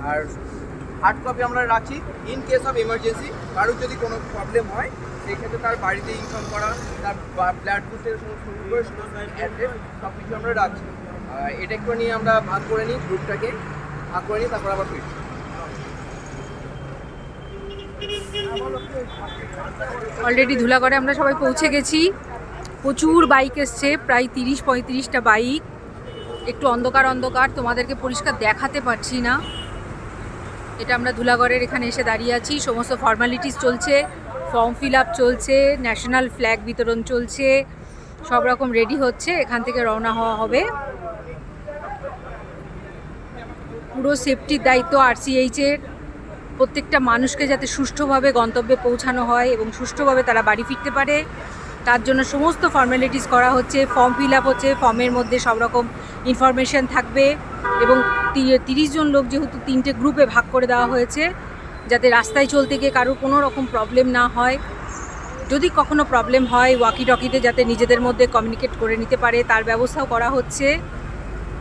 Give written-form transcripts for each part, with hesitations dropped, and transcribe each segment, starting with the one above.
আর hard copy আমরা রাখছি in case of emergency. কারোর যদি কোনো প্রবলেম হয় সেক্ষেত্রে তার বাড়িতে ইনফর্ম করা, তার ব্লাড গ্রুপ থেকে শুরু করে অ্যাড্রেস সব কিছু আমরা রাখছি। এটা একটু নিয়ে আমরা ভাগ করে নিই, গ্রুপটাকে ভাগ করে নিই, তারপর আবার ফিরছি। অলরেডি ধুলাগড়ে আমরা সবাই পৌঁছে গেছি। প্রচুর বাইক এসছে, প্রায় 30-35টা বাইক। একটু অন্ধকার অন্ধকার, তোমাদেরকে পরিষ্কার দেখাতে পারছি না। এটা আমরা ধুলাগড়ের এখানে এসে দাঁড়িয়ে আছি। সমস্ত ফর্মালিটিস চলছে, ফর্ম ফিল আপ চলছে, ন্যাশনাল ফ্ল্যাগ বিতরণ চলছে, সব রকম রেডি হচ্ছে। এখান থেকে রওনা হওয়া হবে। পুরো সেফটির দায়িত্ব আরসিএইচের। প্রত্যেকটা মানুষকে যাতে সুষ্ঠুভাবে গন্তব্যে পৌঁছানো হয় এবং সুষ্ঠুভাবে তারা বাড়ি ফিরতে পারে, তার জন্য সমস্ত ফর্মালিটিস করা হচ্ছে। ফর্ম ফিল আপ হচ্ছে, ফর্মের মধ্যে সব রকম ইনফরমেশান থাকবে এবং 30 জন লোক যেহেতু 3টে গ্রুপে ভাগ করে দেওয়া হয়েছে, যাতে রাস্তায় চলতে গিয়ে কারোর কোনো রকম প্রবলেম না হয়। যদি কখনো প্রবলেম হয়, ওয়াকি টকিতে যাতে নিজেদের মধ্যে কমিউনিকেট করে নিতে পারে, তার ব্যবস্থাও করা হচ্ছে।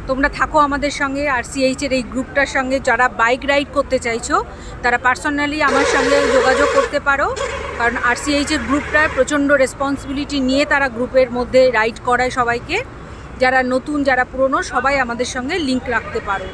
তোমরা থাকো আমাদের সঙ্গে, আরসিএইচের এই গ্রুপটার সঙ্গে। যারা বাইক রাইড করতে চাইছো তারা পার্সোনালি আমার সঙ্গে যোগাযোগ করতে পারো, কারণ আরসিএইচের গ্রুপটার প্রচণ্ড রেসপন্সিবিলিটি নিয়ে তারা গ্রুপের মধ্যে রাইড করায় সবাইকে। যারা নতুন, যারা পুরনো, সবাই আমাদের সঙ্গে লিঙ্ক রাখতে পারো।